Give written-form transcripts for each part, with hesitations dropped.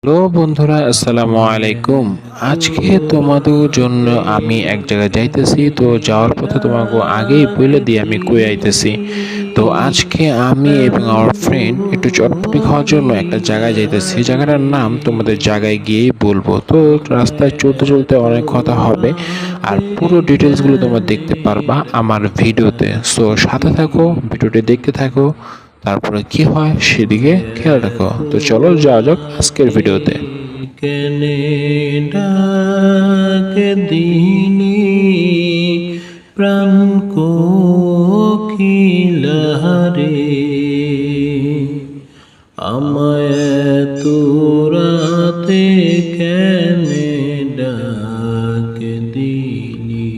Hello বন্ধুরা, আসসালামু আলাইকুম। আজকে তোমাদের জন্য আমি এক জায়গায় যাইতেছি। তো যাওয়ার পথে তোমাকে আগেই বলে দিয়ে আমি কই আইতেছি। তো আজকে আমি এবং আমার ফ্রেন্ড একটু চটপটি খাওয়ার জন্য একটা জায়গায় যাইতেছি। জায়গাটার নাম তোমাদের জায়গায় গিয়েই বলবো। তো রাস্তায় চলতে চলতে অনেক কথা হবে, আর পুরো ডিটেলসগুলো তোমরা দেখতে পারবা আমার ভিডিওতে। সো সাথে থাকো, ভিডিওটি দেখতে থাকো, তারপরে কি হয় সেদিকে খেয়াল রাখো। তো চলো যাওয়া যাক আজকের ভিডিওতে। কেনে ডাকে দিনি প্রাণ কোকিলারে আমায় তোরাতে কেনে ডাকে দিনি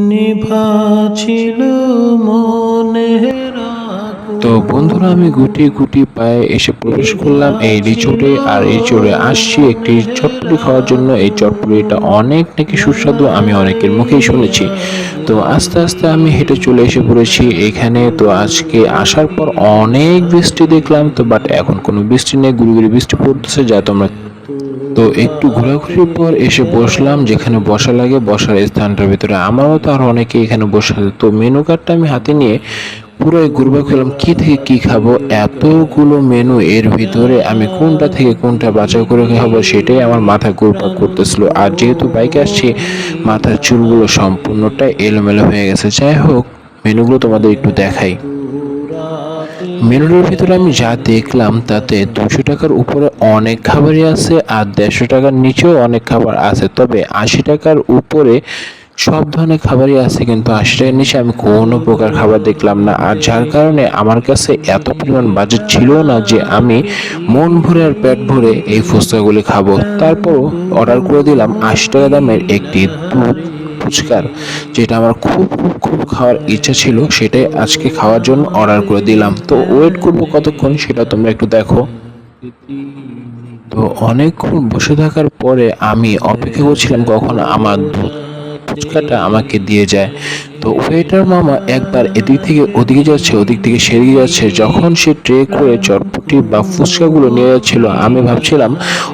নিভা ছিল মনের তো বন্ধুরা, আমি গুটি গুটি পায়ে এসে প্রবেশ করলাম এই রিচোর্টে। আর রিচোর্টে আসছি একটি চটপটি খাওয়ার জন্য। এই চটপটিটা অনেক নাকি সুস্বাদু, আমি অনেকের মুখেই শুনেছি। তো আস্তে আস্তে আমি হেঁটে চলে এসে পড়েছি এখানে। তো আজকে আসার পর অনেক বৃষ্টি দেখলাম, তো বাট এখন কোনো বৃষ্টি নেই, গুড়ি গুড়ি বৃষ্টি পড়তেছে, যা তোমরা। তো একটু ঘোরাঘুরির পর এসে বসলাম যেখানে বসা লাগে, বসার স্থানটার ভিতরে আমার মতো আর অনেকে এখানে বসে আছে। তো মেনু কার্ডটা আমি হাতে নিয়ে পুরোই ঘুরবা খেলাম, কি থেকে কি খাবো, এতগুলো মেনু, এর ভিতরে আমি কোনটা থেকে কোনটা বাছাই করে খাবো সেটাই আমার মাথা ঘুরপাক করতেছিল। আর যেহেতু বাইকে আসছি, মাথার চুলগুলো সম্পূর্ণটাই এলোমেলো হয়ে গেছে। যাই হোক, মেনুগুলো তোমাদের একটু দেখাই। মেনুটার ভিতরে আমি যা দেখলাম তাতে 200 টাকার উপরে অনেক খাবারই আছে, আর 150 টাকার নিচেও অনেক খাবার আছে। তবে 80 টাকার উপরে সব ধরনের খাবারই আছে, কিন্তু 80 টাকার নিচে আমি কোনো প্রকার খাবার দেখলাম না। আর যার কারণে আমার কাছে এত পরিমাণ বাজেট ছিল না যে আমি মন ভরে আর পেট ভরে এই ফুচকাগুলি খাবো। তারপরও অর্ডার করে দিলাম 80 টাকা দামের একটি দুধ ফুচকার, যেটা আমার খুব খুব খুব খাওয়ার ইচ্ছা ছিল। সেটাই আজকে খাওয়ার জন্য অর্ডার করে দিলাম। তো ওয়েট করবো কতক্ষণ সেটা তোমরা একটু দেখো। তো অনেকক্ষণ বসে থাকার পরে আমি অপেক্ষা করছিলাম কখন আমার ফুচকাটা আমাকে দিয়ে যায়। তো ওয়েটার মামা একবার এদিক থেকে ওদিকে যাচ্ছে, ওদিক থেকে সেদিকে যাচ্ছে। যখন সে ট্রে করে চটপটি বা ফুচকাগুলো নিয়ে যাচ্ছিল, আমি ভাবছিলাম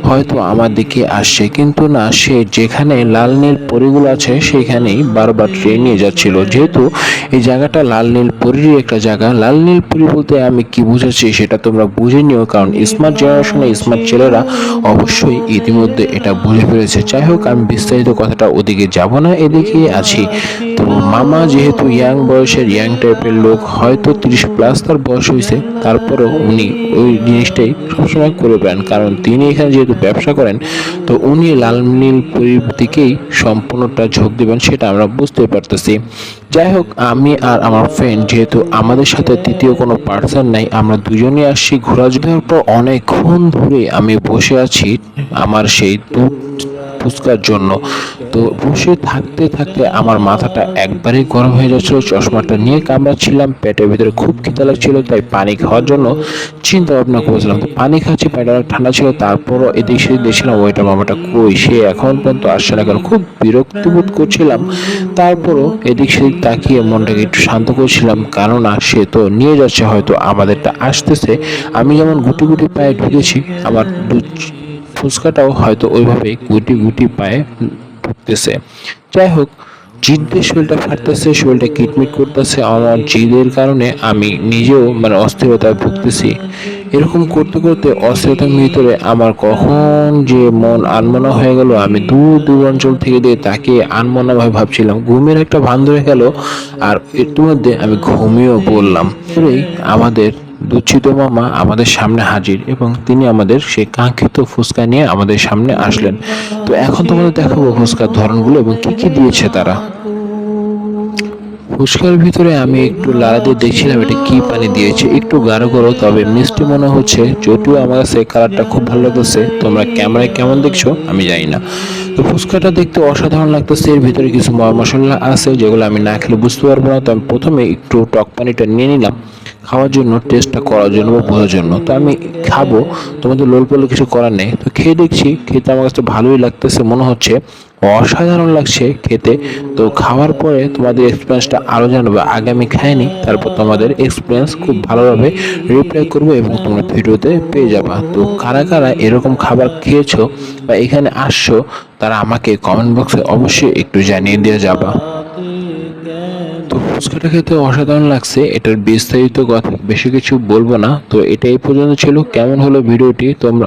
হয়তো আমার দিকে আসছে, কিন্তু না, সে যেখানে লাল নীল পরিগুলো আছে সেখানেই বারবার ট্রে নিয়ে যাচ্ছিল। যেহেতু এই জায়গাটা লাল নীল পরিরই একটা জায়গা, লাল নীল পরি বলতে আমি কি বুঝাচ্ছি সেটা তোমরা বুঝে নিও, কারণ স্মার্ট জেনারেশনে স্মার্ট ছেলেরা অবশ্যই ইতিমধ্যে এটা বুঝে ফেলেছে। যাই হোক, আমি বিস্তারিত কথাটা ওদিকে যাব না, এদিকেই আছি। তো মামা যেহেতু ইয়াং বয়সের, ইয়াং টাইপের লোক, হয়তো 30+ তার বয়স হয়েছে, তারপরেও উনি ওই জিনিসটাই সবসময় করে বেড়ান, কারণ তিনি এখানে যেহেতু ব্যবসা করেন। তো উনি লাল নীল পরির দিকেই সম্পূর্ণটা ঝোঁক দেবেন, সেটা আমরা বুঝতে পারতেছি। যাই হোক, আমি আর আমার ফ্রেন্ড, যেহেতু আমাদের সাথে তৃতীয় কোনো পার্সন নাই, আমরা দুজনেই আসছি ঘোরাঘুরির পর অনেকক্ষণ ধরে আমি বসে আছি আমার সেই দুধ ফুচকার জন্য। তো বসে থাকতে থাকতে আমার মাথাটা একবারেই গরম হয়ে যাচ্ছিল, চশমাটা নিয়ে কামড়াচ্ছিলাম, পেটের ভিতরে খুব খিদা লাগছিল, তাই পানি খাওয়ার জন্য চিন্তা ভাবনা করেছিলাম। তো পানি খাচ্ছি, পেটটা ঠান্ডা ছিল, তারপরও এদিক সেদিক দেখছিলাম ওইটা মামাটা কই, সে এখন পর্যন্ত আসছে না কেন, খুব বিরক্তি বোধ করছিলাম। তারপরও এদিক সেদিক তাকিয়ে মনটাকে একটু শান্ত করছিলাম, কেননা সে তো নিয়ে যাচ্ছে, হয়তো আমাদেরটা আসতেছে। আমি যেমন গুটি গুটি পায়ে ঢুকেছি, আমার ফুচকাটাও হয়তো ওইভাবে গুটি গুটি পায়ে ঢুকতেছে। যাই হোক, জিদ দিয়ে শরীরটা ফাটতেছে, শরীরটা কিটমিট করতেছে। আমার জিদের কারণে আমি নিজেও অস্থিরতায় ভুগতেছি। এরকম করতে করতে অস্থিরতার ভিতরে আমার কখন যে মন আনমনা হয়ে গেল, আমি দূর দূর অঞ্চল থেকে দিয়ে তাকে আনমনা ভাবে ভাবছিলাম। ঘুমের একটা ভান ধরে গেল, আর ইতিমধ্যে আমি ঘুমিয়েও পড়লাম। আমাদের দুঃখিত মামা আমাদের সামনে হাজির, এবং তিনি আমাদের সেই কাঙ্ক্ষিত ফুচকা নিয়ে আমাদের সামনে আসলেন। তো এখন তোমাদের দেখাবো ফুচকার ধরনগুলো এবং কি কি দিয়েছে তারা। ফুচকার ভিতরে আমি একটু লাড়া দিয়ে দেখছিলাম এটা কি পানি দিয়েছে, একটু গাঢ় গাঢ়, তবে মিষ্টি মনে হচ্ছে। যদিও আমার কাছে কালারটা খুব ভালো লাগতেছে, তোমরা ক্যামেরায় কেমন দেখছো আমি জানি না। তো ফুচকাটা দেখতে অসাধারণ লাগতেছে। এর ভিতরে কিছু মশলা আছে যেগুলো আমি না খেলে বুঝতে পারবো না। তো আমি প্রথমে একটু টক পানিটা নিয়ে নিলাম, খাওয়ার জন্য, টেস্টটা করার জন্য বা বোঝার জন্য। তো আমি খাবো, তোমাদের লোল পোলে কিছু করার নেই। তো খেয়ে দেখছি, খেতে আমার কাছে ভালোই লাগতেছে, মনে হচ্ছে অসাধারণ লাগছে খেতে। তো খাওয়ার পরে তোমাদের এক্সপিরিয়েন্সটা আরও জানাবো। আগে আমি খাইনি, তারপর তোমাদের এক্সপিরিয়েন্স খুব ভালোভাবে রিপ্লাই করবো এবং তোমরা ভিডিওতে পেয়ে যাবা। তো কারা কারা এরকম খাবার খেয়েছো বা এখানে আসছো, তারা আমাকে কমেন্ট বক্সে অবশ্যই একটু জানিয়ে দিয়ে যাবা। তো ফুচকাটা খেতে অসাধারণ লাগছে, এটার বিস্তারিত কথা বেশি কিছু বলবো না। তো এটা এই পর্যন্ত ছিল। কেমন হলো ভিডিওটি তোমরা